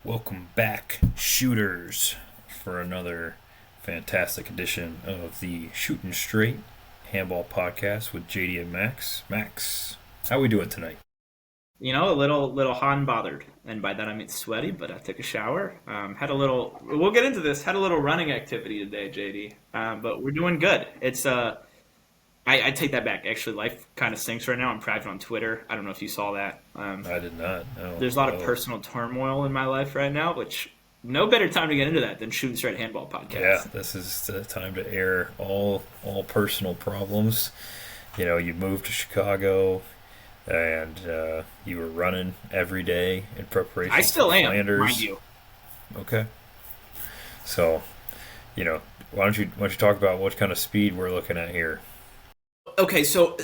Welcome back, shooters, for another fantastic edition of the Shootin' Straight Handball podcast with JD and Max. Max, how we doing tonight? A little hot and bothered, and by that I mean sweaty. But I took a shower. Had a little. We'll get into this. Had a little running activity today, JD. But we're doing good. I take that back. Actually, life kind of stinks right now. I'm private on Twitter. I don't know if you saw that. I did not. No. There's a lot of personal turmoil in my life right now, which no better time to get into that than Shootin' Straight Handball podcast. Yeah, this is the time to air all personal problems. You moved to Chicago, and you were running every day in preparation. I still for am, Flanders. mind you. Okay. So, why don't you talk about what kind of speed we're looking at here? Okay, so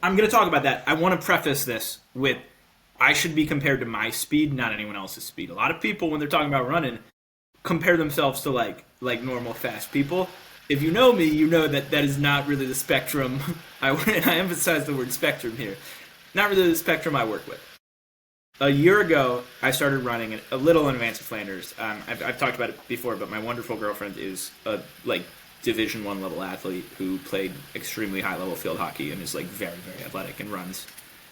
I'm going to talk about that. I want to preface this with I should be compared to my speed, not anyone else's speed. A lot of people, when they're talking about running, compare themselves to like normal fast people. If you know me, you know that is not really the spectrum. I emphasize the word spectrum here. Not really the spectrum I work with. A year ago, I started running a little in advance of Flanders. I've talked about it before, but my wonderful girlfriend is a Division I level athlete who played extremely high level field hockey and is very, very athletic and runs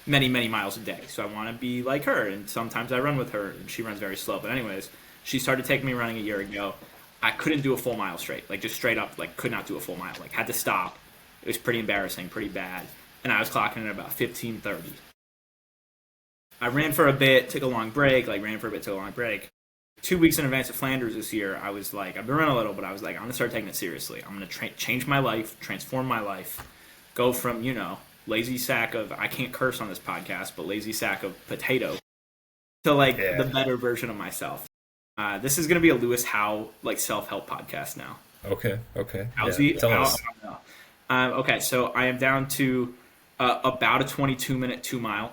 many, many miles a day. So I want to be like her, and sometimes I run with her, and she runs very slow. But anyways, she started taking me running a year ago. I couldn't do a full mile straight, just straight up, could not do a full mile. Had to stop. It was pretty embarrassing, pretty bad. And I was clocking in at about 15:30. I ran for a bit, took a long break, 2 weeks in advance of Flanders this year, I was I've been running a little, but I was I'm going to start taking it seriously. I'm going to change my life, transform my life, go from, lazy sack of, I can't curse on this podcast, but lazy sack of potato to the better version of myself. This is going to be a Lewis Howe, self-help podcast now. Okay. How's yeah, tell us. Okay, so I am down to about a 22-minute 2 mile.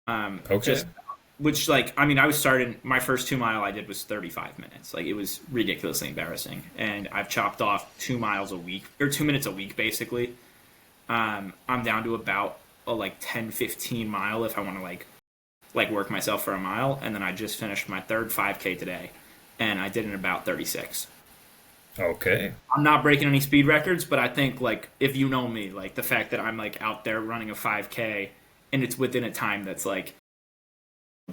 Okay. I was starting, my first 2 mile I did was 35 minutes. It was ridiculously embarrassing. And I've chopped off 2 miles a week, or 2 minutes a week, basically. I'm down to about a 10, 15 mile if I want to work myself for a mile. And then I just finished my third 5K today, and I did it in about 36. Okay. I'm not breaking any speed records, but I think if you know me, the fact that I'm out there running a 5K and it's within a time that's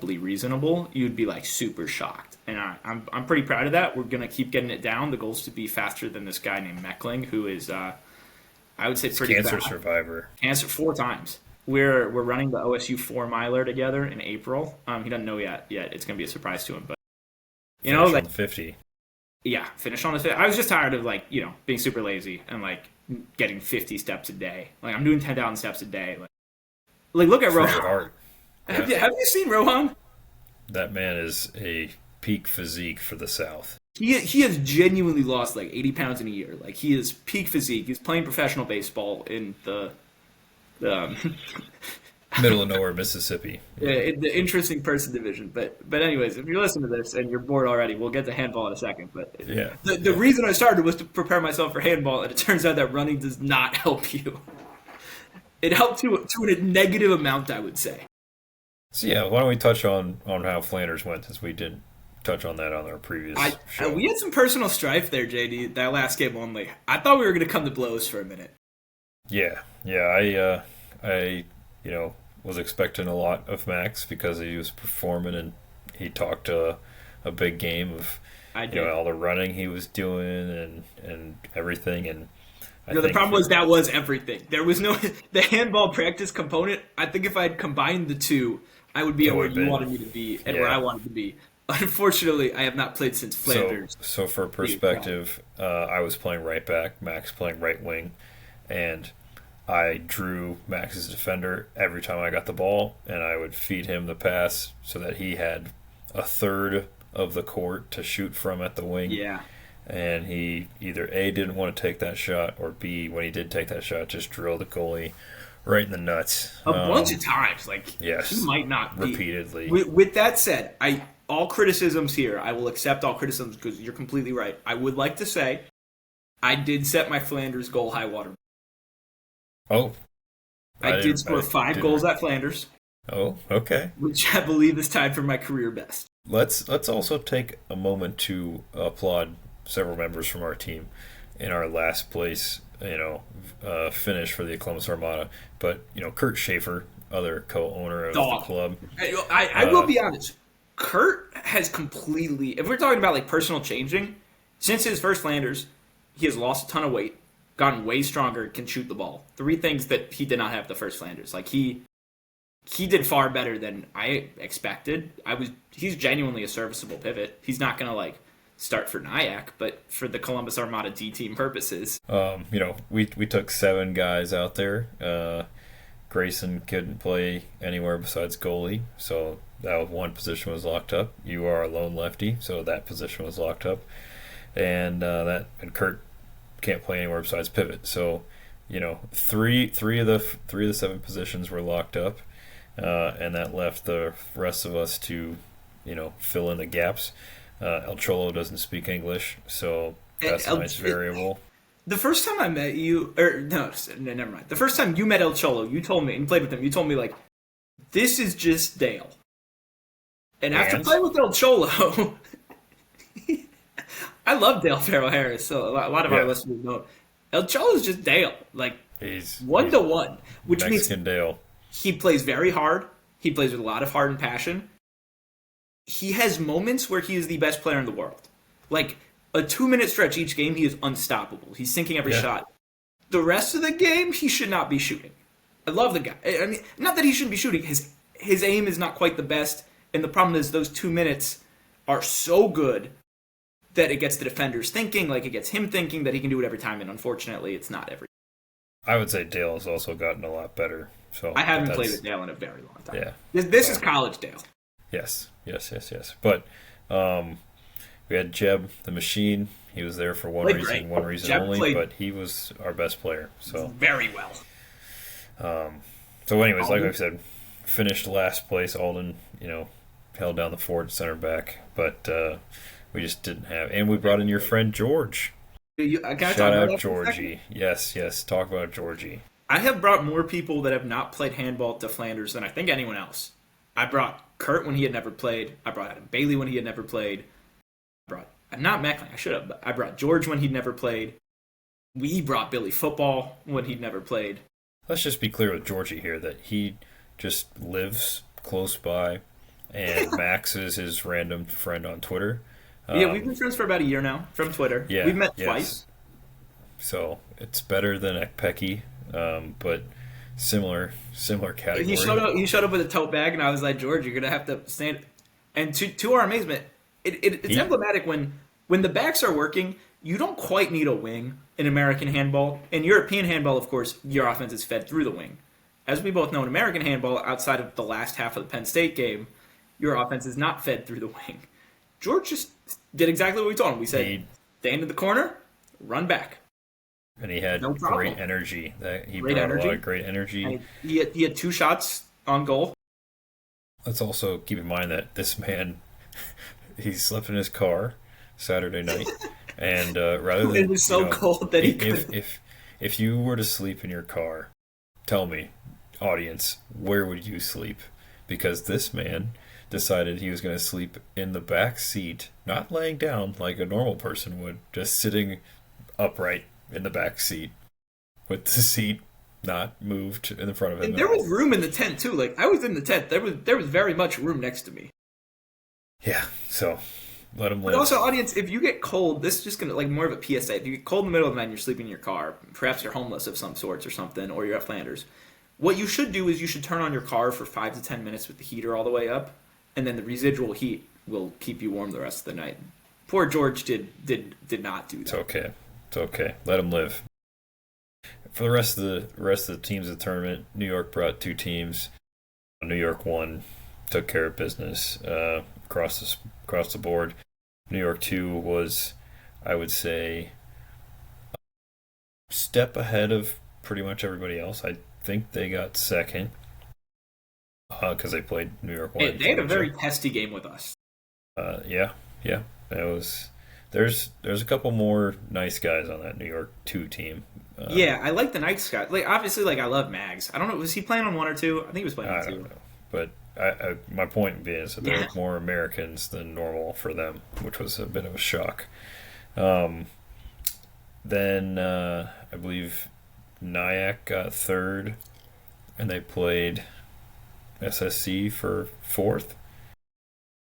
reasonable, you'd be super shocked. And I'm pretty proud of that. We're gonna keep getting it down. The goal is to be faster than this guy named Meckling, who is I would say pretty cancer bad. Survivor. Cancer 4 times. We're running the OSU 4 miler together in April. He doesn't know yet. It's gonna be a surprise to him, but Finish on the 50. Yeah, finish on the 50. I was just tired of being super lazy and getting 50 steps a day. I'm doing 10,000 steps a day. Look at Rohan. Have you seen Rohan? That man is a peak physique for the South. He has genuinely lost 80 pounds in a year. He is peak physique. He's playing professional baseball in the middle of nowhere, Mississippi. Yeah, in the interesting person division. But anyways, if you listen to this and you're bored already, we'll get to handball in a second. But yeah, the reason I started was to prepare myself for handball, and it turns out that running does not help you. It helped to a negative amount, I would say. So yeah, why don't we touch on how Flanders went, since we did touch on that on our previous show. We had some personal strife there, JD, that last game only. I thought we were going to come to blows for a minute. Yeah, I was expecting a lot of Max because he was performing and he talked a big game of all the running he was doing and everything. And the problem was everything. There was no the handball practice component. I think if I had combined the two, I would be where you wanted me to be and where I wanted to be. Unfortunately, I have not played since Flanders. So for perspective, I was playing right back, Max playing right wing, and I drew Max's defender every time I got the ball, and I would feed him the pass so that he had a third of the court to shoot from at the wing. Yeah. And he either A, didn't want to take that shot, or B, when he did take that shot, just drilled the goalie right in the nuts. A bunch of times. Yes, he might not be. Repeatedly. With that said, all criticisms here, I will accept all criticisms because you're completely right. I would like to say I did set my Flanders goal high water. Oh. I did score 5 goals at Flanders. Oh, okay. Which I believe is tied for my career best. let's also take a moment to applaud several members from our team in our last place, finish for the Columbus Armada. But Kurt Schaefer, other co-owner of the Dog. club, I will be honest. Kurt has completely. If we're talking about like personal changing, since his first Flanders, he has lost a ton of weight, gotten way stronger, can shoot the ball. Three things that he did not have the first Flanders. Like he did far better than I expected. He's genuinely a serviceable pivot. He's not gonna like start for Nyack, but for the Columbus Armada D team purposes. we took 7 guys out there. Grayson couldn't play anywhere besides goalie, so that one position was locked up. You are a lone lefty, so that position was locked up, and Kurt can't play anywhere besides pivot. So, three of the 7 positions were locked up, and that left the rest of us to, fill in the gaps. El Cholo doesn't speak English, so that's a nice variable. The first time I met you, no, never mind. The first time you met El Cholo, you told me, and played with him, you told me, like, this is just Dale. And after playing with El Cholo, I love Dale Farrell Harris, so a lot of our listeners know. El Cholo is just Dale, like, he's 1-to-1, which Mexican means Dale. He plays very hard. He plays with a lot of heart and passion. He has moments where he is the best player in the world. Like, a 2-minute stretch each game, he is unstoppable. He's sinking every shot. The rest of the game, he should not be shooting. I love the guy. I mean, not that he shouldn't be shooting. His aim is not quite the best, and the problem is those 2 minutes are so good that it gets the defenders thinking, like it gets him thinking that he can do it every time, and unfortunately, it's not every time. I would say Dale has also gotten a lot better. So I haven't played with Dale in a very long time. Yeah. This is college Dale. Yes. But we had Jeb the Machine. He was there for one reason Jeb only, played but he was our best player. So very well. So anyways, like I said, finished last place. Alden, held down the fort center back, but we just didn't have. And we brought in your friend George. Shout out Georgie. Yes. Talk about Georgie. I have brought more people that have not played handball to Flanders than I think anyone else. I brought Kurt when he had never played. I brought Adam Bailey when he had never played. I brought not Meckling. I should have. But I brought George when he'd never played. We brought Billy Football when he'd never played. Let's just be clear with Georgie here that he just lives close by, and Max is his random friend on Twitter. Yeah, we've been friends for about a year now from Twitter. Yeah, we've met twice. So it's better than Ekpeki, but similar category. He showed up with a tote bag, and I was like, George, you're gonna have to stand. And to our amazement, it's emblematic when the backs are working. You don't quite need a wing in American handball. In European handball, of course, your offense is fed through the wing. As we both know, in American handball, outside of the last half of the Penn State game, your offense is not fed through the wing. George just did exactly what we told him. We said, stand in the corner, run back. And he had great energy. He brought a lot of great energy. And he had 2 shots on goal. Let's also keep in mind that this man, he slept in his car Saturday night. And rather than it was so cold that he could. If you were to sleep in your car, tell me, audience, where would you sleep? Because this man decided he was going to sleep in the back seat, not laying down like a normal person would, just sitting upright in the back seat with the seat not moved in the front of him. And there was room in the tent too. Like I was in the tent, there was very much room next to me. Yeah, so. Let him live. But also, audience, if you get cold, this is just going to, like, more of a PSA. If you get cold in the middle of the night and you're sleeping in your car, perhaps you're homeless of some sorts or something, or you're at Flanders, what you should do is you should turn on your car for 5 to 10 minutes with the heater all the way up, and then the residual heat will keep you warm the rest of the night. Poor George did not do that. It's okay. Let him live. For the rest of the teams of the tournament, New York brought 2 teams. New York won, took care of business across the board. New York 2 was, I would say, a step ahead of pretty much everybody else. I think they got second because they played New York 1. They had a very testy game with us. Yeah. It was. There's a couple more nice guys on that New York 2 team. Yeah, I like the nice guys. Like obviously, like I love Mags. I don't know, was he playing on 1 or 2? I think he was playing on 2. I don't know, but my point being is that there Yeah. were more Americans than normal for them, which was a bit of a shock. Um, then I believe Nyack got third, and they played SSC for fourth.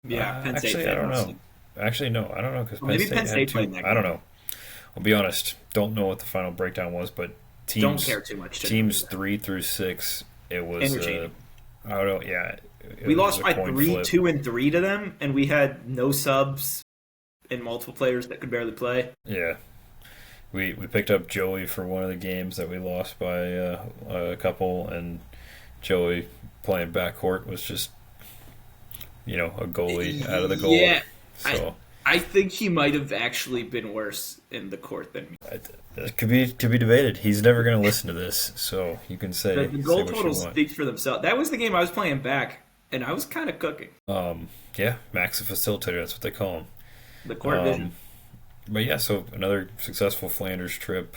Yeah, Penn State. Actually, I don't know. Actually, no, I don't know because Well, Penn maybe State Penn had State two. played that I don't game. know. I'll be honest. Don't know what the final breakdown was, but Don't teams care too much. To teams know. 3 through 6. It was. Interchangeable. I don't know. Yeah, We it was lost a by coin 3, flip. 2, and 3 to them, and we had no subs and multiple players that could barely play. Yeah, we picked up Joey for one of the games that we lost by a couple, and Joey playing backcourt was just a goalie out of the goal. Yeah, So I think he might have actually been worse in the court than me. it could be debated. He's never going to listen to this, so you can say The goal say what you totals want. speak for themselves. That was the game I was playing back, and I was kind of cooking. Yeah, Max the facilitator. That's what they call him. The court vision. But yeah, so another successful Flanders trip.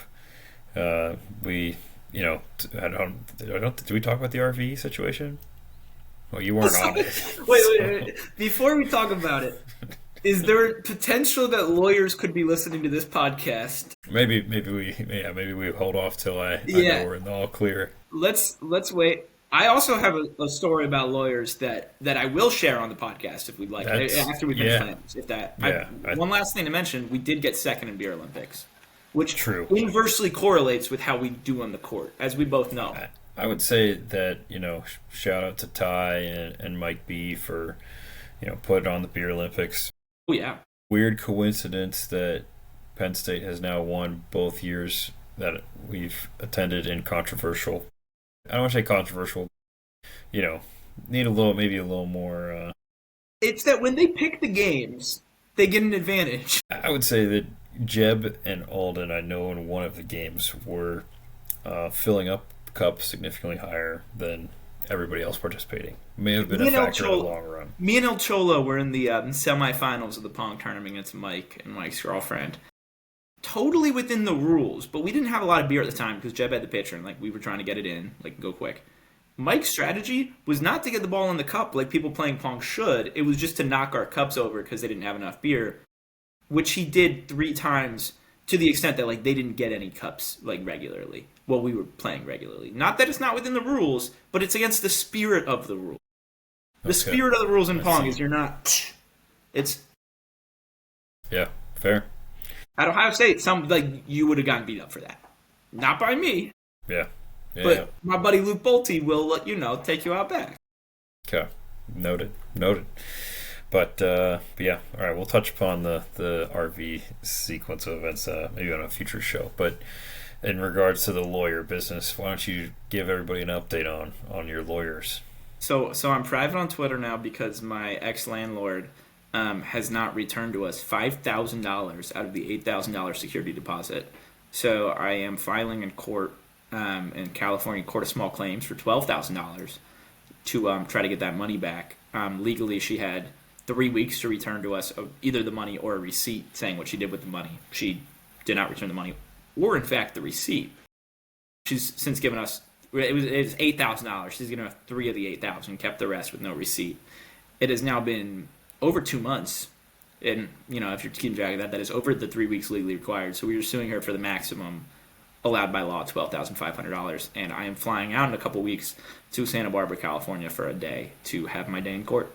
We, I don't. Did we talk about the RV situation? Well, you weren't on it. Wait. Before we talk about it, is there potential that lawyers could be listening to this podcast? Maybe we hold off till I Yeah. know we're in the all clear. Let's wait. I also have a story about lawyers that I will share on the podcast if we'd like after we finish plans. If that. One last thing to mention: we did get second in Beer Olympics, which True. inversely correlates with how we do on the court, as we both know. I would say that shout out to Ty and Mike B for putting on the Beer Olympics. Oh yeah. Weird coincidence that Penn State has now won both years that we've attended in controversial. I don't want to say controversial. Need maybe a little more. It's that when they pick the games, they get an advantage. I would say that Jeb and Alden, I know in one of the games, were filling up cups significantly higher than everybody else participating. May have been a factor in the long run. Me and El Cholo were in the semifinals of the Pong tournament against Mike and Mike's girlfriend. Totally within the rules, but we didn't have a lot of beer at the time because Jeb had the pitcher and we were trying to get it in, go quick. Mike's strategy was not to get the ball in the cup like people playing Pong should. It was just to knock our cups over because they didn't have enough beer, which he did 3 times to the extent that they didn't get any cups regularly. Well, we were playing regularly. Not that it's not within the rules, but it's against the spirit of the rule. The spirit of the rules in Pong is you're not. It's yeah, fair. At Ohio State, you would have gotten beat up for that. Not by me. Yeah. But my buddy Luke Bolte will take you out back. Okay. Noted. But yeah, all right. We'll touch upon the RV sequence of events maybe on a future show. But in regards to the lawyer business, why don't you give everybody an update on your lawyers? So I'm private on Twitter now because my ex-landlord has not returned to us $5,000 out of the $8,000 security deposit. So I am filing in court in California Court of Small Claims for $12,000 to try to get that money back. Legally, she had 3 weeks to return to us either the money or a receipt saying what she did with the money. She did not return the money, or in fact the receipt. She's since given us it was $8,000. She's given us 3 of the 8,000, kept the rest with no receipt. It has now been over 2 months, and if you're keeping track of that, that is over the 3 weeks legally required. So we are suing her for the maximum allowed by law, $12,500, and I am flying out in a couple weeks to Santa Barbara, California, for a day to have my day in court.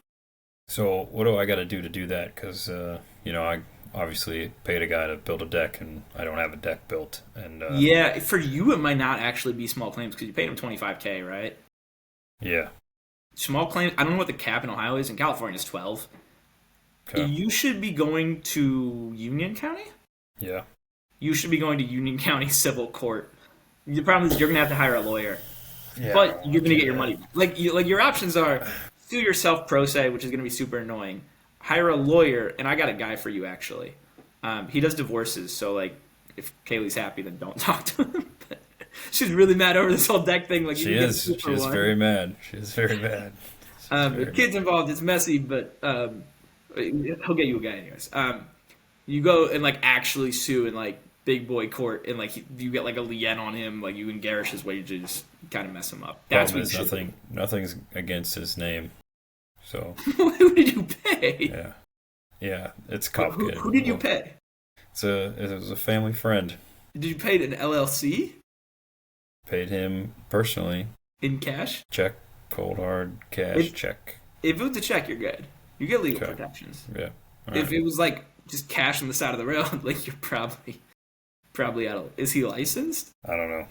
So what do I got to do that? Because I obviously paid a guy to build a deck, and I don't have a deck built. And yeah, for you it might not actually be small claims because you paid him $25K, right? Yeah. Small claims. I don't know what the cap in Ohio is. In California, it's 12. Okay. You should be going to Union County. Yeah. You should be going to Union County Civil Court. The problem is you're gonna have to hire a lawyer, but you're gonna get your money back. Your options are sue yourself pro se, which is gonna be super annoying. Hire a lawyer, and I got a guy for you actually. He does divorces, so if Kaylee's happy, then don't talk to him. She's really mad over this whole deck thing. She is very mad. She is very mad. The kids involved, it's messy, but he'll get you a guy anyways. You go and actually sue in big boy court, and you get a lien on him, you can garish his wages, kind of mess him up. That's Problem is nothing's against his name. So Who did you pay? yeah, it's Who, complicated. who did you pay? It was a family friend. Did you pay an LLC Paid him personally. in cash? Check, cold hard cash If check. if it was a check, you're good. You get legal Okay. protections. Yeah. All If right. it was like just cash on the side of the road, like you're probably out of. Is he licensed? I don't know.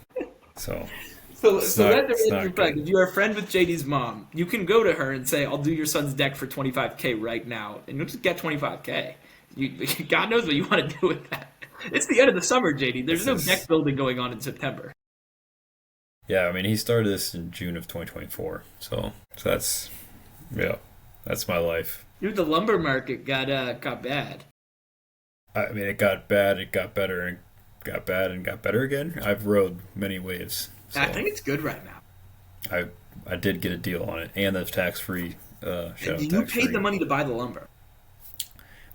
So So It's so not- that's it's the not answer back. good. If you're a friend with JD's mom, you can go to her and say, "I'll do your son's deck for 25K right now," and you'll just get 25K. God knows what you want to do with that. It's the end of the summer, JD. There's no This is- deck building going on in September. yeah, I mean he started this in June of 2024. So that's that's my life. Dude, the lumber market got bad. I mean it got bad, it got better, and got bad and got better again. I've rode many waves. So I think it's good right now. I did get a deal on it and the tax free. You paid the money to buy the lumber.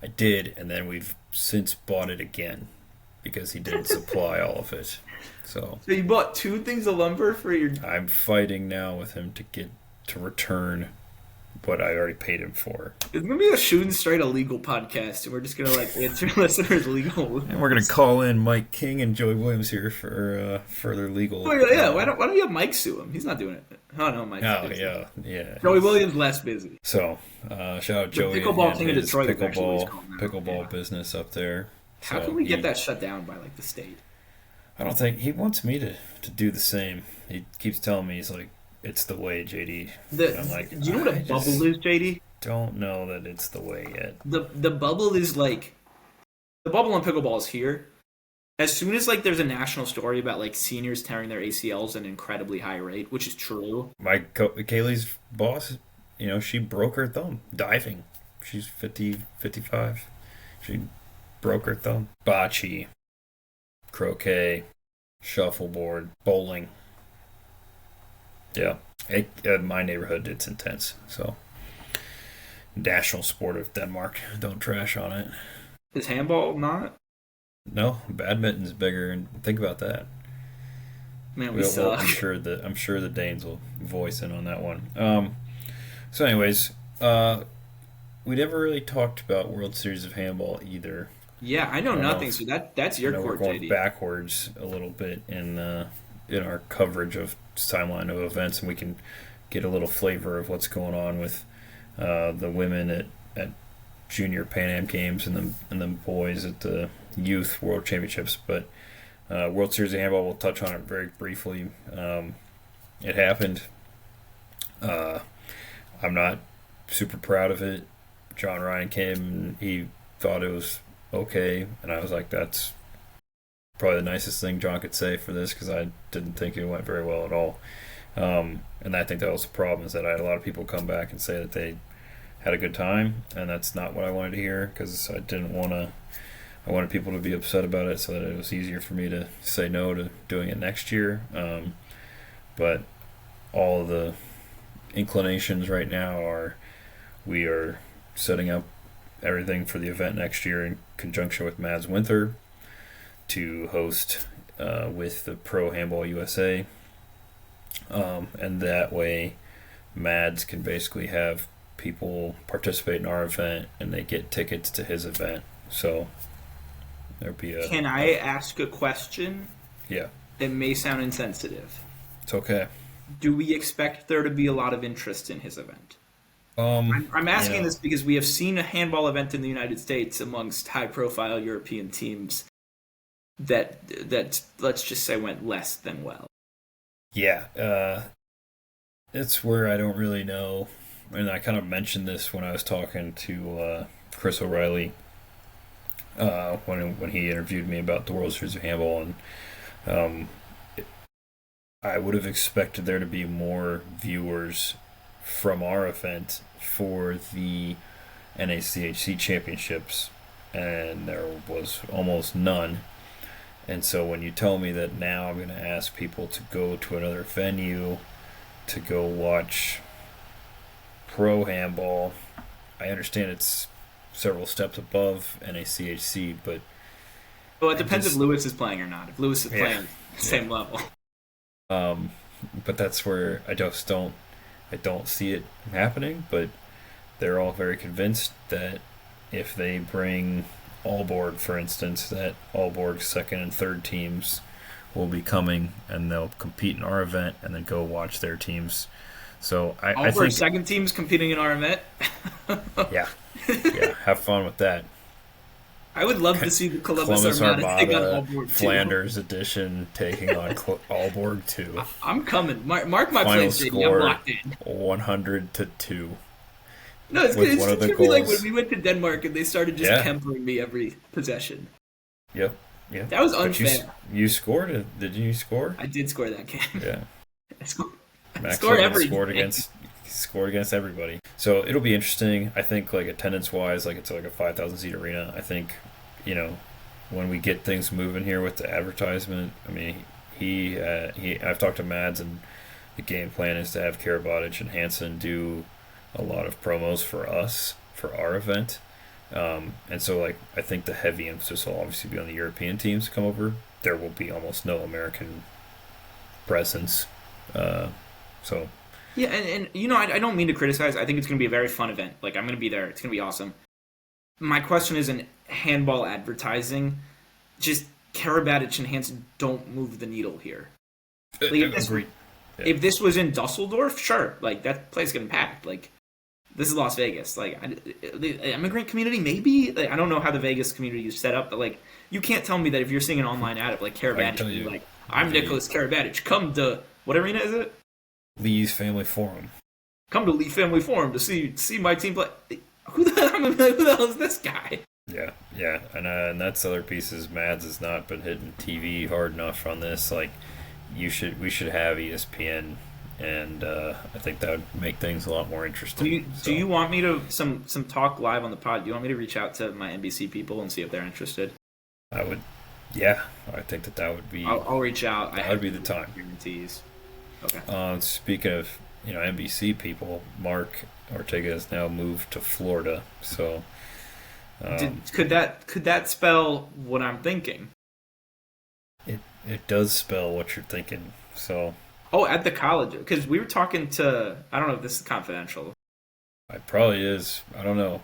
I did, and then we've since bought it again because he didn't supply all of it. So So you bought two things of lumber for your. I'm fighting now with him to return what I already paid him for. It's gonna be a Shootin' Straight illegal podcast, and we're just gonna like answer listeners' legal. And we're gonna call in Mike King and Joey Williams here for further legal. Oh yeah, why don't you have Mike sue him? He's not doing it. Oh no, Mike's Oh busy. yeah. Joey Williams less busy. So shout out Joey pickleball and king of his Detroit is actually what he's called now. pickleball Yeah. business up there. How So can we get that shut down by like the state? I don't think he wants me to do the same. He keeps telling me he's like, it's the way, JD. I'm like, do you know what a I just bubble is, JD? Don't know that it's the way yet. The bubble is like the bubble in pickleball is here. As soon as like there's a national story about like seniors tearing their ACLs at an incredibly high rate, which is true. Kaylee's boss, she broke her thumb diving. She's 55. She broke her thumb. Bocce, croquet, shuffleboard, bowling. Yeah. My neighborhood, it's intense. So, national sport of Denmark. Don't trash on it. Is handball not? No, badminton's bigger, and think about that. Man, we suck. I'm sure the Danes will voice in on that one. So, anyways, we never really talked about World Series of Handball either. Yeah, I know nothing. So that's your We're court, going JD. backwards a little bit in our coverage of timeline of events, and we can get a little flavor of what's going on with the women at junior Pan Am games and the boys at the youth World Championships. But World Series of Handball, we'll touch on it very briefly. It happened. I'm not super proud of it. John Ryan came and he thought it was okay, and I was like, that's probably the nicest thing John could say for this, because I didn't think it went very well at all. And I think that was the problem, is that I had a lot of people come back and say that they had a good time, and that's not what I wanted to hear, because I wanted people to be upset about it so that it was easier for me to say no to doing it next year. But all of the inclinations right now are we are setting up everything for the event next year in conjunction with Mads Winther to host with the Pro Handball USA. And that way Mads can basically have people participate in our event and they get tickets to his event. So there'd be Can I ask a question? Yeah. It may sound insensitive. It's okay. Do we expect there to be a lot of interest in his event? I'm asking this because we have seen a handball event in the United States amongst high-profile European teams that let's just say went less than well. Yeah, it's where I don't really know, and I kind of mentioned this when I was talking to Chris O'Reilly when he interviewed me about the World Series of Handball, and I would have expected there to be more viewers from our event for the NACHC championships, and there was almost none. And so when you tell me that now I'm going to ask people to go to another venue to go watch pro handball, I understand it's several steps above NACHC, but Well, it depends if Lewis is playing or not. If Lewis is playing at the same level. but that's where I don't see it happening. But they're all very convinced that if they bring Aalborg, for instance, that Aalborg's second and third teams will be coming and they'll compete in our event and then go watch their teams. So I think second teams competing in our event. yeah, yeah, have fun with that. I would love to see the Columbus Armada take on Aalborg Flanders edition taking on Aalborg 2. I'm coming. Mark my Final place, baby. I'm score locked in. 100-2. No, it's good. It's going to be like when we went to Denmark and they started just kempering me every possession. Yep. Yeah. That was unfair. You scored it. Did you score? I did score that game. Yeah. Max scored against everybody. So it'll be interesting. I think like attendance wise, like it's like a 5,000 seat arena. I think, when we get things moving here with the advertisement, I mean, I've talked to Mads, and the game plan is to have Karabatic and Hansen do a lot of promos for us for our event. And so like I think the heavy emphasis will obviously be on the European teams to come over. There will be almost no American presence. So yeah, and I don't mean to criticize. I think it's going to be a very fun event. Like I'm going to be there. It's going to be awesome. My question is in handball advertising, just Karabatic and Hansen don't move the needle here. Like, if this was in Dusseldorf, sure, like that place getting packed. Like this is Las Vegas. Like the immigrant community, maybe. Like, I don't know how the Vegas community is set up, but like you can't tell me that if you're seeing an online ad of like Karabatic, like I'm Nicholas Karabatic, come to what arena is it? Lee's Family Forum. Come to Lee Family Forum to see my team play. Who the hell is this guy? Yeah, and that's the other piece is Mads has not been hitting TV hard enough on this. Like, we should have ESPN, and I think that would make things a lot more interesting. Do you want me to some talk live on the pod? Do you want me to reach out to my NBC people and see if they're interested? I would. Yeah, I think that would be. I'll reach out. That would be the time. Guarantees. Okay. Speaking of NBC people, Mark Ortega has now moved to Florida. So could that spell what I'm thinking? It does spell what you're thinking. So at the college, because we were talking to, I don't know if this is confidential. It probably is. I don't know.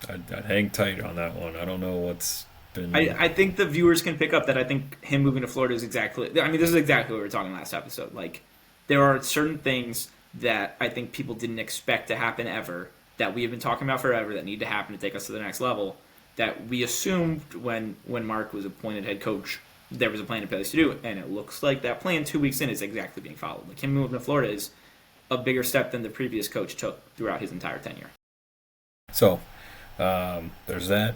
I'd hang tight on that one. I don't know what's been. I think the viewers can pick up that I think him moving to Florida is exactly. I mean, this is exactly what we were talking last episode. Like, there are certain things that I think people didn't expect to happen ever, that we have been talking about forever, that need to happen to take us to the next level, that we assumed when Mark was appointed head coach, there was a plan in place to do, and it looks like that plan 2 weeks in is exactly being followed. Like, him moving to Florida is a bigger step than the previous coach took throughout his entire tenure. So, there's that.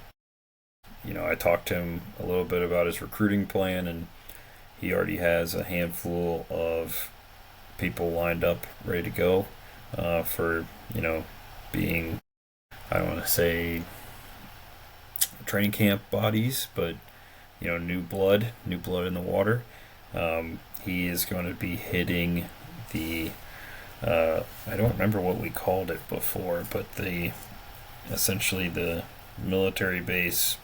I talked to him a little bit about his recruiting plan, and he already has a handful of people lined up, ready to go for, being, I don't want to say training camp bodies, but, new blood in the water. He is going to be hitting the, I don't remember what we called it before, but essentially the military base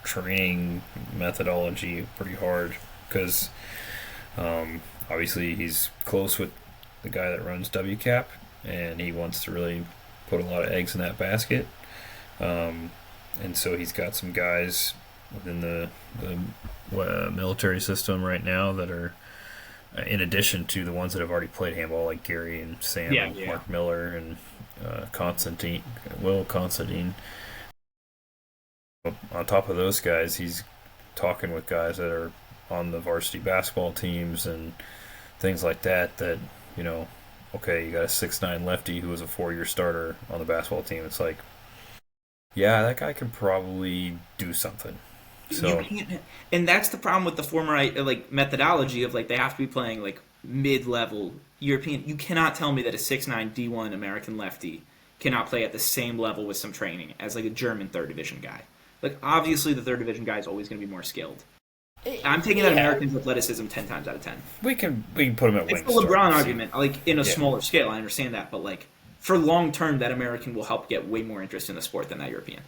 training methodology pretty hard, because obviously he's close with the guy that runs WCAP, and he wants to really put a lot of eggs in that basket. And so he's got some guys within the military system right now that are, in addition to the ones that have already played handball, like Gary and Sam and Mark Miller and Will Constantine. On top of those guys, he's talking with guys that are on the varsity basketball teams and things like that, okay, you got a 6'9" lefty who was a 4-year starter on the basketball team. It's like, yeah, that guy could probably do something. So, and that's the problem with the former methodology of they have to be playing mid-level European. You cannot tell me that a 6'9" D1 American lefty cannot play at the same level with some training as a German third division guy. Obviously the third division guy is always going to be more skilled. I'm taking that American's athleticism 10 times out of 10. We can put him at wing. It's the LeBron argument, in a smaller scale. I understand that, but for long term, that American will help get way more interest in the sport than that European.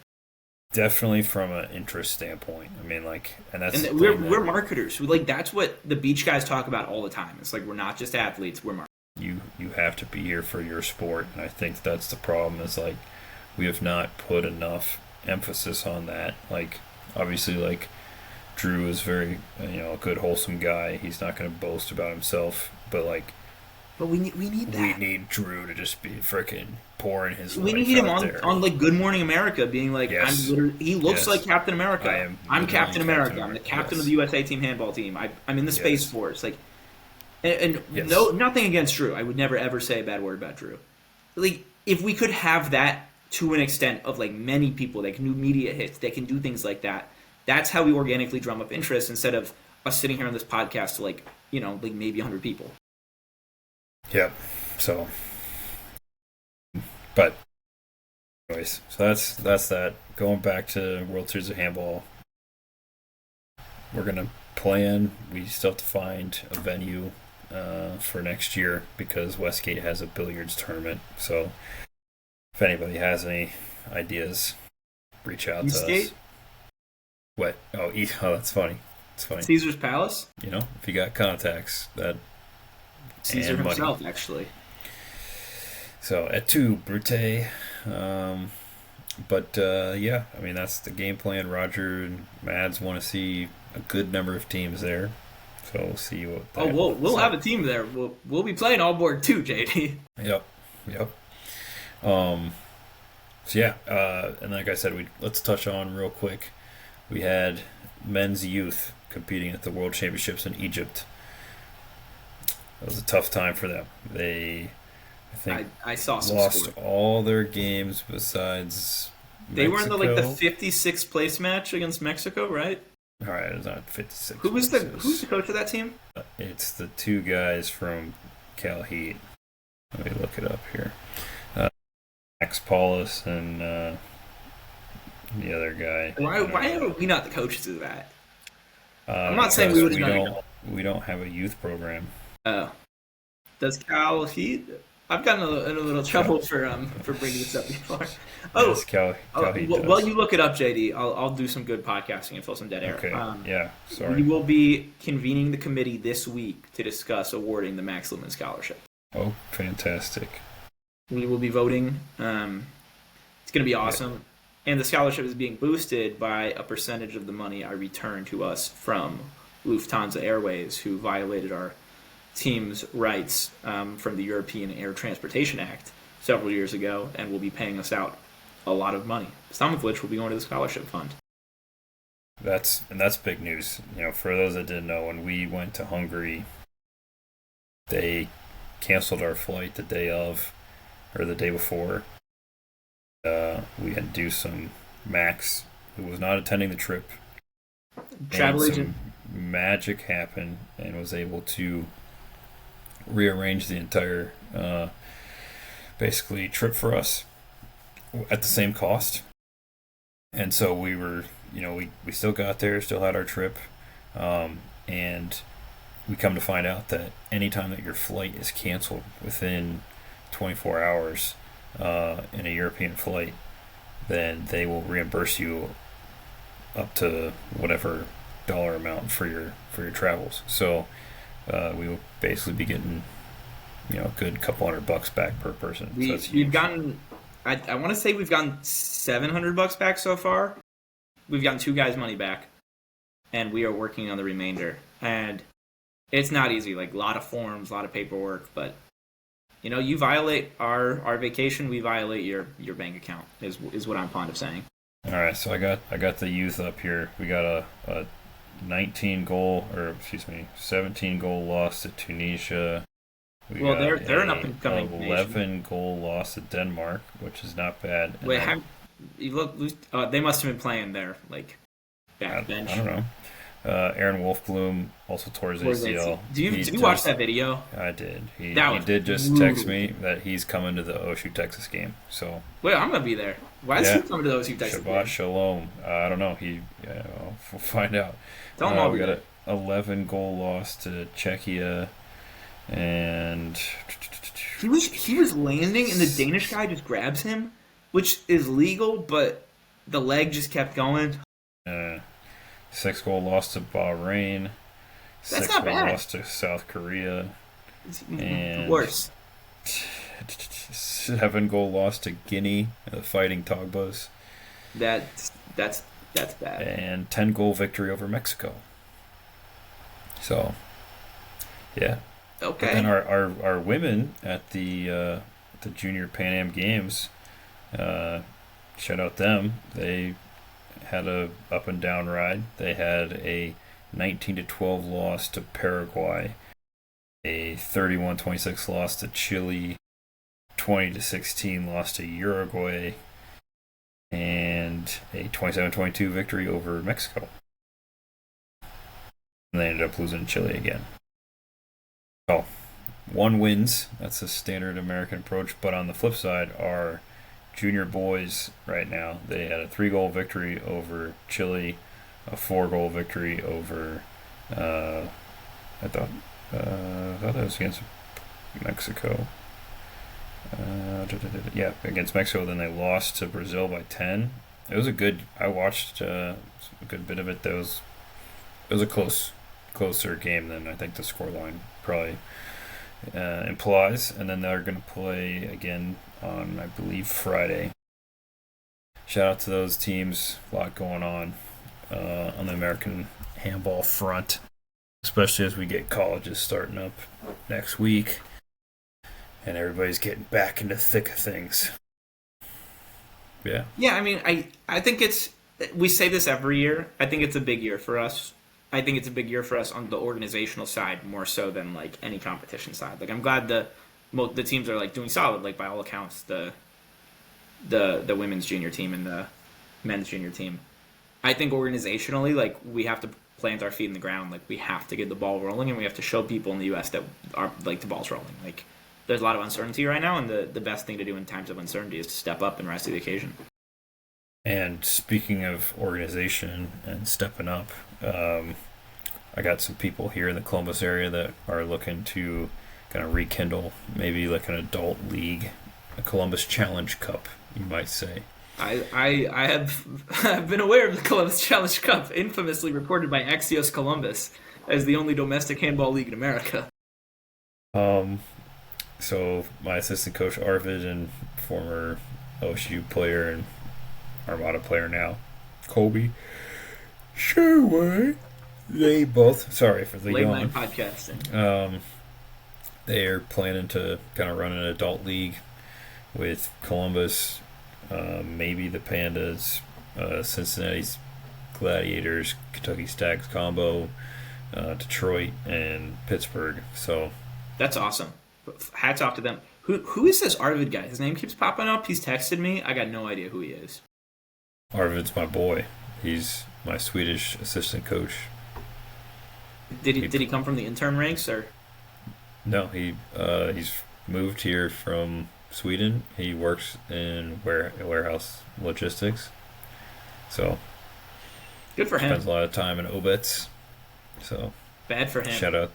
Definitely from an interest standpoint. I mean, and that's we're marketers. That's what the beach guys talk about all the time. It's we're not just athletes, we're marketers. You you have to be here for your sport. And I think that's the problem is like we have not put enough emphasis on that. Like obviously like Drew is very a good wholesome guy. He's not going to boast about himself, but like But we need that. we need Drew to just be freaking pouring his We life need him out on, there. on like Good Morning America, being like, Yes. he looks Yes. like Captain America. I am I'm literally Captain America. Captain I'm the America. captain Yes. of the USA team handball team. I'm in the Space Yes. Force. Like, and Yes. no, nothing against Drew. I would never ever say a bad word about Drew. Like, if we could have that to an extent of like many people that can do media hits, that can do things like that, that's how we organically drum up interest instead of us sitting here on this podcast to like maybe 100 people. Yep. So, but anyways, so that's that. Going back to World Series of Handball, we're gonna plan. We still have to find a venue for next year because Westgate has a billiards tournament. So, if anybody has any ideas, reach out to Eastgate? us. What? Oh, that's funny. It's funny. Caesar's Palace? If you got contacts, that Caesar and money. himself, actually. So et tu, Brute. But yeah, I mean that's the game plan. Roger and Mads want to see a good number of teams there, so we'll see what. We'll have a team there. We'll be playing all board too, JD. Yep. So yeah, and like I said, let's touch on real quick. We had men's youth competing at the World Championships in Egypt. It was a tough time for them. I think I saw some lost score. all their games besides They were in the 56th 56th place match against Mexico, right? All right, it's not 56. Who's the coach of that team? It's the two guys from Cal Heat. Let me look it up here. Max Paulus and the other guy. Why are we not the coaches of that? I'm not saying we would've done it. We don't have a youth program. Oh, does Cal Heat? I've gotten in a little trouble for bringing this up before. Oh, Yes, Cal Heat does. well, you look it up, JD. I'll do some good podcasting and fill some dead air. Okay. Yeah. Sorry. We will be convening the committee this week to discuss awarding the Max Lumen Scholarship. Oh, fantastic. We will be voting. It's going to be awesome. And the scholarship is being boosted by a percentage of the money I return to us from Lufthansa Airways, who violated our team's rights from the European Air Transportation Act several years ago and will be paying us out a lot of money, some of which will be going to the scholarship fund. That's big news. For those that didn't know, when we went to Hungary, they canceled our flight the day of, or the day before. We had to do some Max, who was not attending the trip. Travel agent. Magic happened and was able to rearrange the entire basically trip for us at the same cost. And so we were, we still got there, still had our trip, and we come to find out that anytime that your flight is canceled within 24 hours in a European flight, then they will reimburse you up to whatever dollar amount for your travels. So we will basically be getting a good couple $100 back per person. We've gotten, I want to say we've gotten $700 back so far. We've gotten two guys' money back, and we are working on the remainder. And it's not easy, like a lot of forms, a lot of paperwork, but you violate our vacation, we violate your bank account is what I'm fond of saying. All right, so I got the youth up here. We got a 17 goal loss to Tunisia. They're an up and coming 11 goal loss to Denmark, which is not bad. Wait, you look? They must have been playing their backbench. I don't know. Aaron Wolfblum also tore his ACL. Did you watch that video? I did. He did just text me that he's coming to the OSU Texas game. So wait, I'm gonna be there. Why is he coming to the OSU Texas game? Shabbat Shalom. I don't know. We'll find out. Tell him we got an 11 goal loss to Czechia, and he was landing, and the Danish guy just grabs him, which is legal, but the leg just kept going. 6 goal loss to Bahrain. That's 6 not goal bad. loss to South Korea. It's worse. 7-goal loss to Guinea, the Fighting Togbas, That's bad. and 10-goal victory over Mexico. So, yeah. But then Okay. our women at the Junior Pan Am Games, uh, shout out them. They had a up and down ride. They had a 19-12 loss to Paraguay, a 31-26 loss to Chile, 20-16 loss to Uruguay, and a 27-22 victory over Mexico. And they ended up losing to Chile again. Oh, one wins. That's a standard American approach. But on the flip side, our junior boys right now, they had a 3-goal victory over Chile, a 4-goal victory over. I thought. I thought that was against Mexico. Yeah, against Mexico. Then they lost to Brazil by 10. It was a good. I watched a good bit of it. It was a closer game than I think the scoreline probably implies. And then they're going to play again on, I believe, Friday. Shout out to those teams. A lot going on the American handball front, especially as we get colleges starting up next week and everybody's getting back into the thick of things. Yeah. Yeah, I mean, I think we say this every year. I think it's a big year for us. I think it's a big year for us on the organizational side more so than like any competition side. Like I'm glad the teams are like doing solid. Like by all accounts, the women's junior team and the men's junior team. I think organizationally, like we have to plant our feet in the ground. Like we have to get the ball rolling, and we have to show people in the U.S. that are like the ball's rolling. Like there's a lot of uncertainty right now, and the best thing to do in times of uncertainty is to step up and rise to the occasion. And speaking of organization and stepping up, I got some people here in the Columbus area that are looking to kind of rekindle maybe like an adult league, a Columbus Challenge Cup, you might say. I have I've been aware of the Columbus Challenge Cup, infamously recorded by Axios Columbus as the only domestic handball league in America. Um, so my assistant coach Arvid and former OSU player and Armada player now, Colby Sherway, they both, sorry for the Late night yawn. podcasting. They are planning to kind of run an adult league with Columbus, maybe the Pandas, Cincinnati's Gladiators, Kentucky Stags Combo, Detroit, and Pittsburgh. So That's awesome. Hats off to them. Who is this Arvid guy? His name keeps popping up. He's texted me. I got no idea who he is. Arvid's my boy. He's my Swedish assistant coach. Did he come from the intern ranks or? No, he's moved here from Sweden. He works in warehouse logistics. So Good for spends him. a lot of time in Obetz. So Bad for him. shout out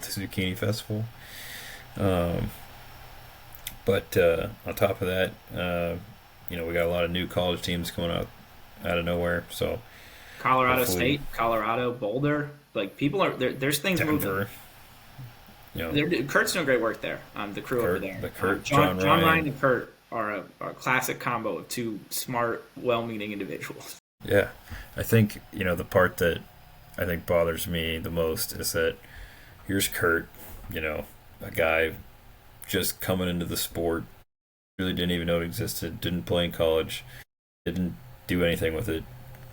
to Zucchini Festival. Um, but on top of that, we got a lot of new college teams coming out of nowhere. So Colorado hopefully State, Colorado, Boulder. Like people are there's things moving. Denver, Kurt's doing great work there. The crew over there. John John Ryan. Ryan and Kurt are a classic combo of two smart, well-meaning individuals. Yeah, I think the part that I think bothers me the most is that here's Kurt, a guy just coming into the sport, really didn't even know it existed, didn't play in college, didn't do anything with it,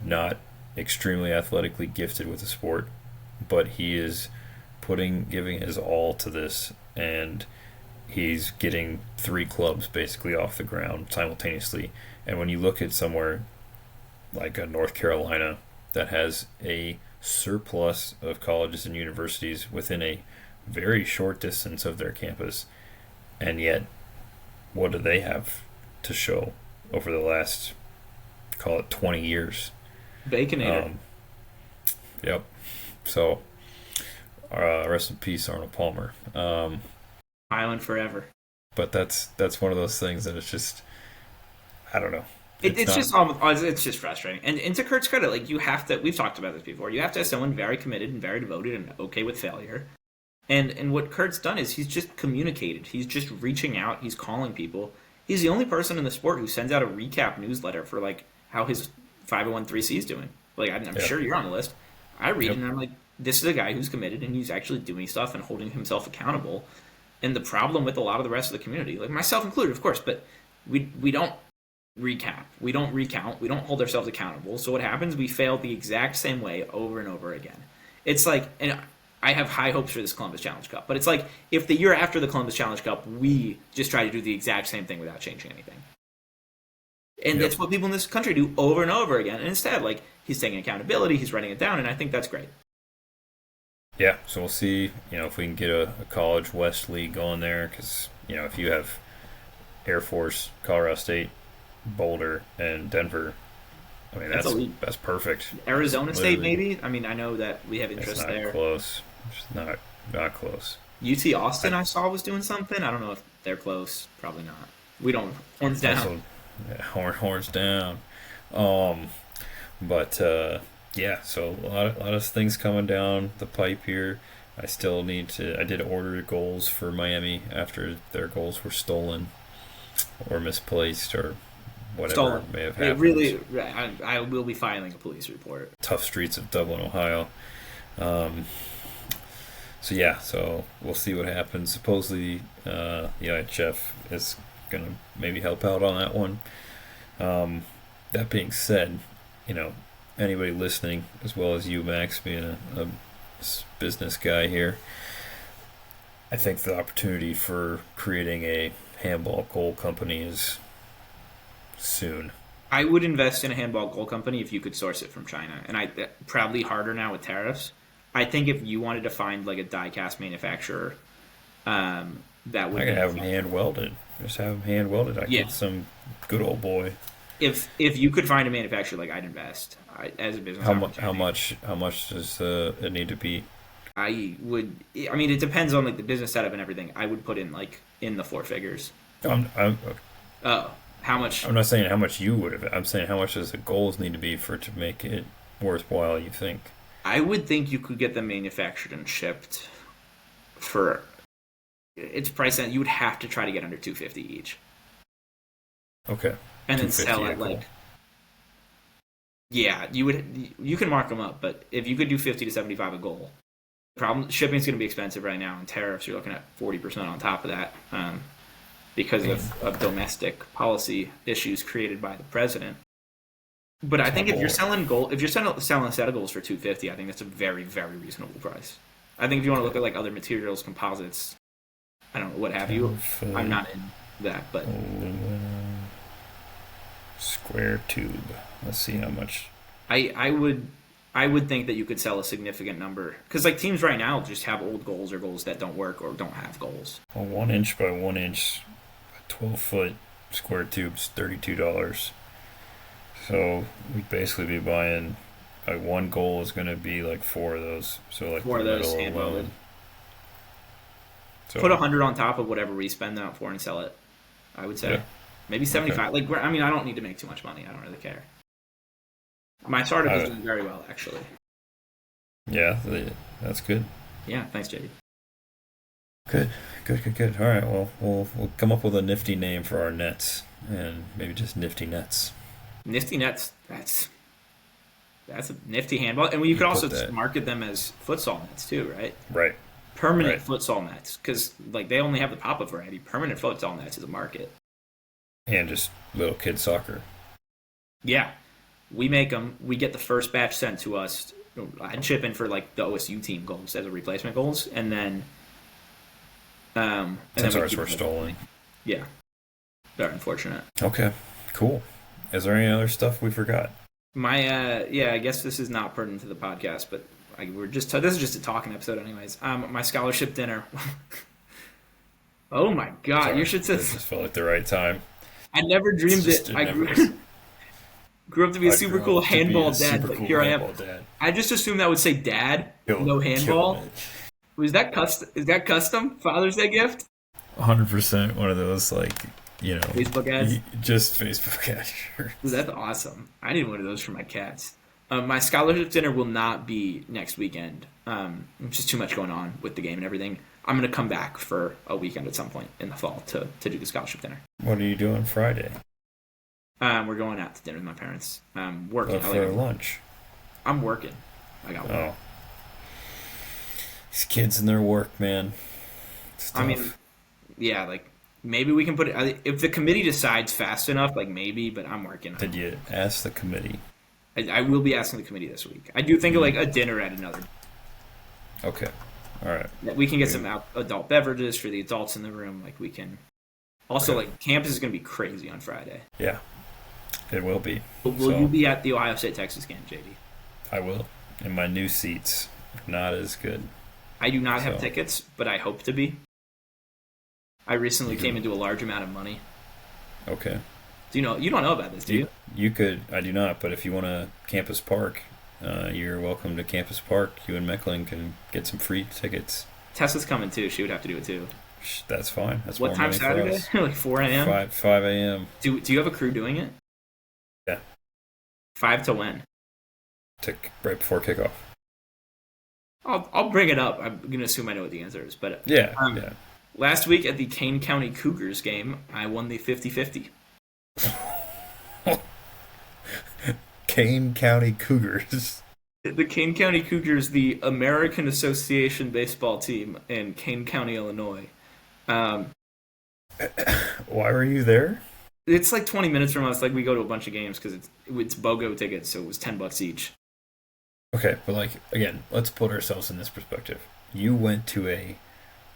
not extremely athletically gifted with the sport, but he is giving his all to this, and he's getting 3 clubs basically off the ground simultaneously. And when you look at somewhere like a North Carolina that has a surplus of colleges and universities within a very short distance of their campus, and yet what do they have to show over the last, call it 20 years? Baconator. Yep. So rest in peace, Arnold Palmer. Island forever. But that's one of those things that it's just, I don't know. It's just frustrating. And to Kurt's credit, like you have to. We've talked about this before. You have to have someone very committed and very devoted and okay with failure. And what Kurt's done is he's just communicated. He's just reaching out. He's calling people. He's the only person in the sport who sends out a recap newsletter for like how his 501c is doing. Like I'm Yeah. sure you're on the list. I read it Yep. and I'm like, this is a guy who's committed and he's actually doing stuff and holding himself accountable. And the problem with a lot of the rest of the community, like myself included, of course, but we don't recap, we don't recount, we don't hold ourselves accountable. So what happens? We fail the exact same way over and over again. It's like, and I have high hopes for this Columbus Challenge Cup, but it's like if the year after the Columbus Challenge Cup, we just try to do the exact same thing without changing anything. And Yep. that's what people in this country do over and over again. And instead, like, he's taking accountability, he's writing it down, and I think that's great. Yeah, so we'll see, if we can get a College West League going there, because, if you have Air Force, Colorado State, Boulder, and Denver, I mean, That's a league. that's perfect. Arizona State, Literally. maybe? I mean, I know that we have It's interest not there. close. It's not close. UT Austin, I saw, was doing something. I don't know if they're close. Probably not. We don't. Horns down. Also, yeah, horns down. But yeah, so a lot of things coming down the pipe here. I still need to. I did order goals for Miami after their goals were stolen or misplaced or whatever Stolen. may have It happened. really, I will be filing a police report. Tough streets of Dublin, Ohio. So yeah, so we'll see what happens. Supposedly, the IHF is gonna maybe help out on that one. That being said, anybody listening, as well as you, Max, being a business guy here, I think the opportunity for creating a handball goal company is soon. I would invest in a handball goal company if you could source it from China, and probably harder now with tariffs. I think if you wanted to find like a die-cast manufacturer, that would I could have them hand welded. Just have them hand welded. I Yeah. get some good old boy. If you could find a manufacturer, like I'd invest as a business. How opportunity. much does it need to be? I would. I mean, it depends on like the business setup and everything. I would put in like in the four figures. I'm Oh, how much? not saying how much you would have. I'm saying how much does the goals need to be for it to make it worthwhile, you think? I would think you could get them manufactured and shipped for its price. And you would have to try to get under $250 each, Okay. and then 250 sell a it goal. like. Yeah, you would. You can mark them up, but if you could do 50 to 75 a goal, problem shipping's going to be expensive right now, and tariffs you're looking at 40% on top of that, because of domestic policy issues created by the president. But I think if you're selling selling a set of goals for $250, I think that's a very, very reasonable price. I think if you want to look at like other materials, composites, I don't know what have you. I'm not in that, but Aluminum square tube. Let's see how much. I would think that you could sell a significant number because like teams right now just have old goals or goals that don't work or don't have goals. A 1 inch by 1 inch, 12-foot square tube's $32. So we'd basically be buying. Like one goal is going to be like four of those. So like Four of the those middle hand alone. welded. So Put 100 on top of whatever we spend that for and sell it. I would say Yeah. maybe 75. Like I mean, I don't need to make too much money. I don't really care. My startup is doing very well, actually. yeah, that's good. Yeah, thanks, JD. Good. All right. Well, we'll come up with a nifty name for our nets, and maybe just nifty nets. Nifty nets. That's a nifty handball, and you could also that. market them as futsal nets too, right? Right. Permanent Right. futsal nets, because like they only have the pop-up variety. Permanent futsal nets is a market. And just little kid soccer. Yeah, we make them. We get the first batch sent to us. I'd chip in for like the OSU team goals as a replacement goals, and then Since we ours keep were them. stolen. Yeah, very unfortunate. Okay. Cool. Is there any other stuff we forgot? My I guess this is not pertinent to the podcast, but this is just a talking episode, anyways. My scholarship dinner. Oh my god, Sorry, you should say. It just felt like the right time. I never dreamed Just it. a I never- grew up to be a I super grew cool up to be handball a dad, super but cool here I am. handball dad. I just assumed that would say dad, no Killing handball. it. Was that custom? Is that custom Father's Day gift? 100% one of those Facebook ads? just Facebook ads. Sure. That's awesome. I need one of those for my cats. My scholarship dinner will not be next weekend. Just too much going on with the game and everything. I'm going to come back for a weekend at some point in the fall to do the scholarship dinner. What are you doing Friday? We're going out to dinner with my parents. Working. For lunch? I'm working. I got work. Oh. These kids and their work, man. It's tough. I mean, yeah, like maybe we can put it if the committee decides fast enough, like maybe. But I'm working. Did you ask the committee? I will be asking the committee this week. I do think of like a dinner at another. Okay. All right. We can get some adult beverages for the adults in the room. Like we can. Also, like campus is going to be crazy on Friday. Yeah, it will be. Will you be at the Ohio State Texas game, JD? I will. In my new seats, not as good. I do not have tickets, but I hope to be. I recently came into a large amount of money. Okay. You don't know about this, do you? You could. I do not. But if you want to Campus Park, you're welcome to Campus Park. You and Meckling can get some free tickets. Tessa's coming too. She would have to do it too. That's fine. That's what more time money Saturday? for us. Like 4 a.m. 5 a.m. Do you have a crew doing it? Yeah. 5 to when? Right before kickoff. I'll bring it up. I'm gonna assume I know what the answer is, but yeah. Last week at the Kane County Cougars game, I won the 50-50. Kane County Cougars. The Kane County Cougars, the American Association baseball team in Kane County, Illinois. Why were you there? It's like 20 minutes from us. Like we go to a bunch of games because it's BOGO tickets, so it was $10 each. Okay, but like again, let's put ourselves in this perspective. You went to a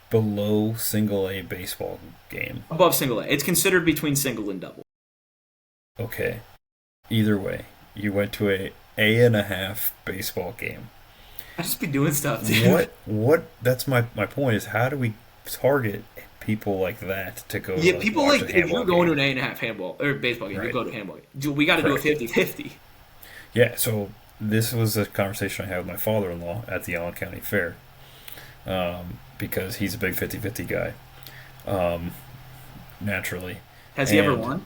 below single A baseball game. Above single A. It's considered between single and double. Okay. Either way, you went to a A&a-half baseball game. I just be doing stuff, dude. What? That's my point is how do we target people like that to go? Yeah, people like if you're going game? to an A&a-half handball or baseball game, Right. you go to a handball game. Dude, we got to do a 50-50. Yeah, so this was a conversation I had with my father-in-law at the Allen County Fair because he's a big 50-50 guy, naturally. Has he ever won?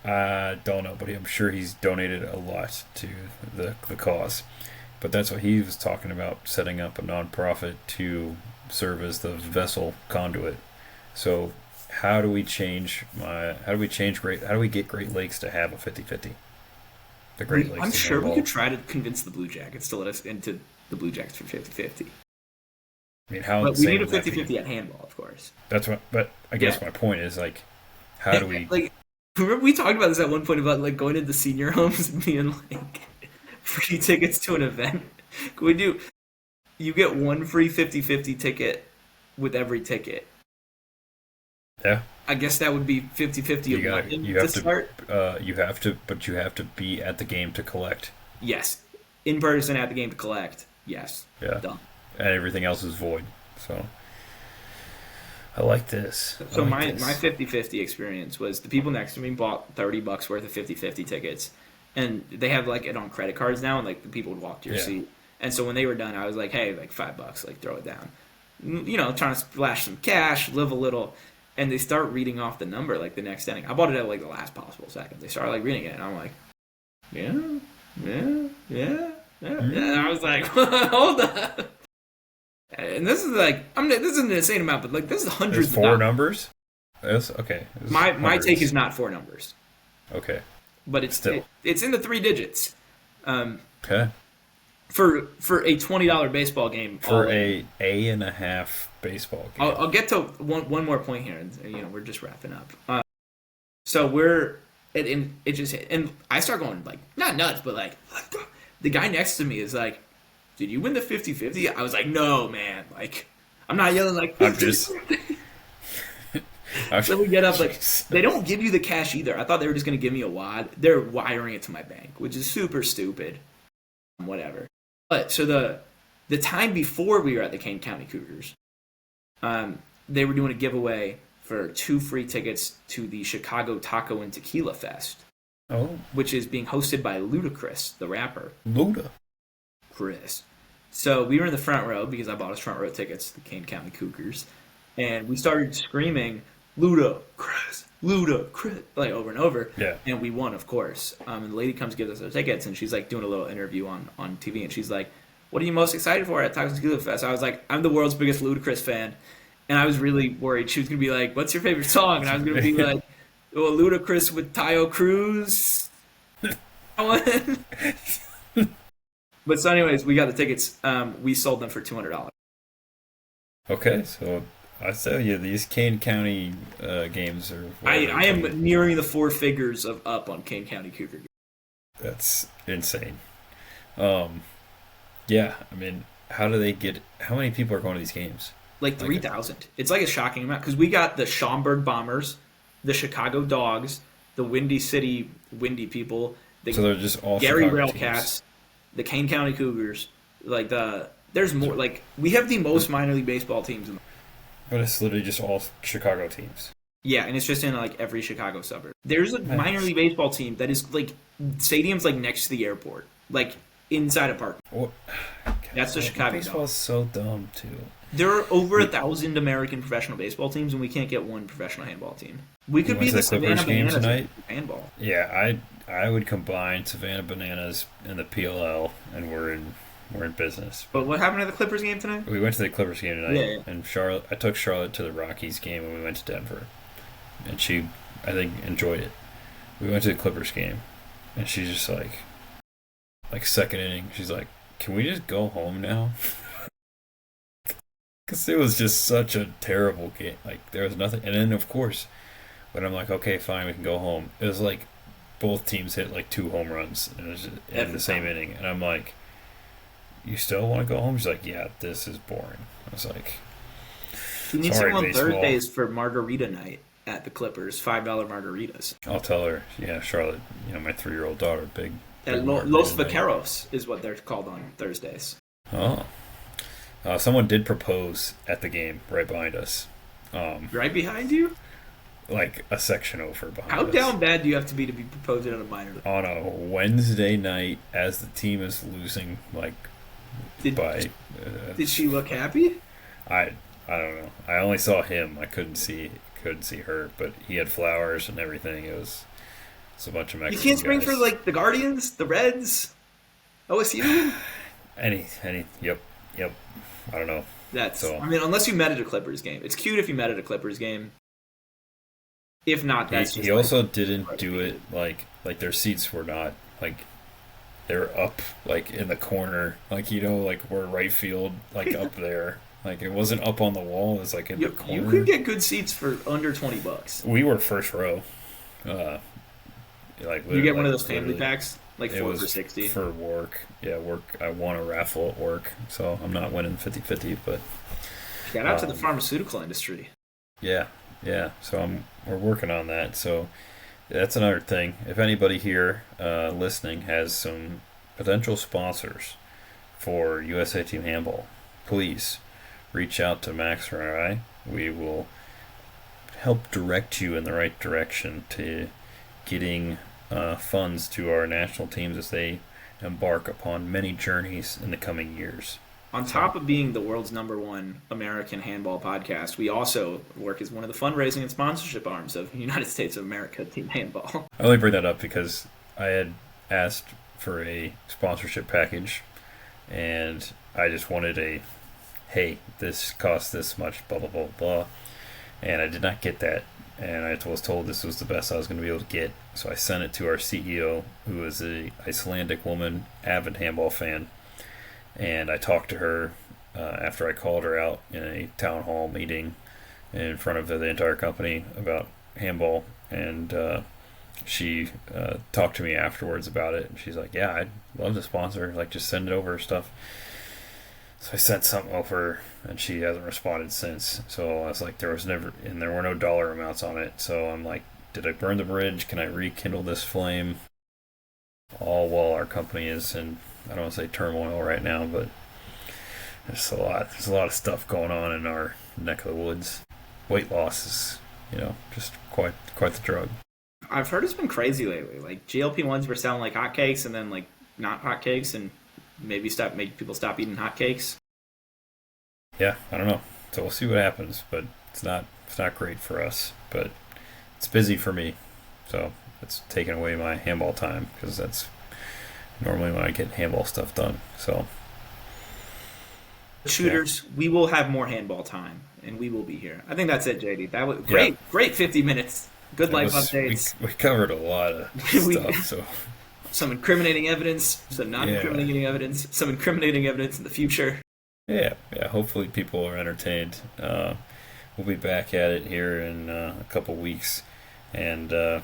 I don't know, but I'm sure he's donated a lot to the cause. But that's what he was talking about, setting up a nonprofit to serve as the vessel conduit. So how do we get Great Lakes to have a 50-50? The Great Lakes. I'm sure we could try to convince the Blue Jackets to let us into the Blue Jackets for 50-50. I mean, how? But we need a 50-50 at handball, of course. That's what. But I guess my point is like, how do we? Like, remember we talked about this at one point about like going into senior homes and being like free tickets to an event. Can we do? You get one free 50-50 ticket with every ticket. Yeah. I guess that would be 50-50 of London to start. You have to be at the game to collect. Yes. In person at the game to collect. Yes. Yeah. Done. And everything else is void. So I like this. So my 50-50 experience was the people next to me bought $30 worth of 50-50 tickets. And they have like it on credit cards now, and like the people would walk to your seat. And so when they were done, I was like, hey, like $5, like throw it down. You know, trying to splash some cash, live a little. And they start reading off the number like the next inning. I bought it at like the last possible second. They started like reading it, and I'm like, yeah. And I was like, hold up. And this is like, this is an insane amount, but like this is hundreds. There's four numbers. Okay. My take is not 4 numbers. Okay. But it's in the 3 digits. Okay. For a $20 baseball game. For A&a-half baseball game. I'll get to one more point here, and we're just wrapping up. So we're it just hit, and I start going like not nuts, but like the guy next to me is like, "Did you win the 50-50?" I was like, "No, man! Like I'm not yelling like." I'm just. So we get up like they don't give you the cash either. I thought they were just gonna give me a wad. They're wiring it to my bank, which is super stupid. Whatever. But so the time before we were at the Kane County Cougars, they were doing a giveaway for 2 free tickets to the Chicago Taco and Tequila Fest. Oh. Which is being hosted by Ludacris, the rapper. Luda. Chris. So we were in the front row because I bought us front row tickets to the Kane County Cougars. And we started screaming, Ludacris, like over and over. Yeah. And we won, of course. And the lady comes gives us our tickets, and she's like doing a little interview on TV, and she's like, "What are you most excited for at Toxic Fest?" I was like, "I'm the world's biggest Ludacris fan," and I was really worried she was gonna be like, "What's your favorite song?" And I was gonna be like, "Well, Ludacris with Tayo Cruz." But so, anyways, we got the tickets. We sold them for $200. Okay, so I tell you, these Kane County games are. I am nearing the four figures of up on Kane County Cougar. That's insane. Yeah, I mean, how do they get? How many people are going to these games? Like 3,000. It's like a shocking amount because we got the Schaumburg Bombers, the Chicago Dogs, the Windy City Windy people, the So they're just all Gary Chicago Railcats, teams. the Kane County Cougars. Like there's more. Like we have the most minor league baseball teams in the. But it's literally just all Chicago teams. Yeah, and it's just in like every Chicago suburb. There's a minor league baseball team that is like stadiums like next to the airport, like inside a park. What? That's the Chicago Baseball is Dogs. so dumb too. There are over 1,000 American professional baseball teams, and we can't get one professional handball team. We could You be went to the the Clippers Savannah game Bananas tonight? of handball. Yeah, I would combine Savannah Bananas and the PLL, and we're in business. But what happened to the Clippers game tonight? We went to the Clippers game tonight, Yeah. and I took Charlotte to the Rockies game, and we went to Denver, and she, I think, enjoyed it. We went to the Clippers game, and she's just like second inning, she's like, "Can we just go home now?" Because it was just such a terrible game. Like there was nothing, and then of course, when I'm like, "Okay, fine, we can go home," it was like both teams hit like 2 home runs in the same inning, and I'm like, "You still want to go home?" She's like, "Yeah, this is boring." I was like, She needs "Sorry, to go on baseball." Thursdays for margarita night at the Clippers, $5 margaritas. I'll tell her. Yeah, Charlotte. My 3-year-old daughter, big. At Los Vaqueros is what they're called on Thursdays. Oh, someone did propose at the game right behind us. Right behind you? Like a section over behind How us. down bad do you have to be proposed at a minor league? On a Wednesday night as the team is losing, like by. Did she look happy? I don't know. I only saw him. I couldn't see her, but he had flowers and everything. It's a bunch of Mexican You can't spring guys. for like the Guardians, the Reds, OSU. Yep. I don't know. I mean, unless you met at a Clippers game, it's cute if you met at a Clippers game. If not, that's He just also didn't do it like their seats were not like they're up like in the corner, like like where right field like up there. Like it wasn't up on the wall, it was like in the corner. You could get good seats for under $20. We were first row. You get one of those family packs, like 4 for $60 for work. Yeah, work. I won a raffle at work, so I'm not winning 50-50, but shout out to the pharmaceutical industry. Yeah. So we're working on that. So that's another thing. If anybody here listening has some potential sponsors for USA Team Handball, please reach out to Max or I. We will help direct you in the right direction to getting funds to our national teams as they embark upon many journeys in the coming years. On top of being the world's #1 American handball podcast, we also work as one of the fundraising and sponsorship arms of United States of America Team Handball. I only bring that up because I had asked for a sponsorship package, and I just wanted hey, this costs this much, blah, blah, blah, blah. And I did not get that. And I was told this was the best I was going to be able to get. So I sent it to our CEO, who is an Icelandic woman, avid handball fan. And I talked to her after I called her out in a town hall meeting in front of the entire company about handball. And she talked to me afterwards about it. And she's like, "Yeah, I'd love to sponsor. Like, just send it over stuff." So I sent something over, and she hasn't responded since. So I was like, there were no dollar amounts on it. So I'm like, did I burn the bridge? Can I rekindle this flame? All while our company is in, I don't want to say turmoil right now, but there's a lot of stuff going on in our neck of the woods. Weight loss is, just quite the drug. I've heard it's been crazy lately. Like GLP-1s were selling like hotcakes, and then like not hotcakes, and maybe make people stop eating hotcakes. Yeah, I don't know. So we'll see what happens, but it's not It's not great for us, but it's busy for me. So it's taking away my handball time because that's normally when I get handball stuff done. So yeah, Shooters, we will have more handball time, and we will be here. I think that's it, JD. That was yeah. great 50 minutes. Good That life was updates. we covered a lot of we stuff. So some incriminating evidence, some yeah, non-incriminating evidence, some incriminating evidence in the future. yeah. Hopefully people are entertained. We'll be back at it here in a couple weeks, and I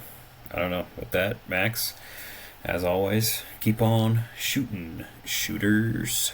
don't know. With that, Max, as always, keep on shooting, shooters.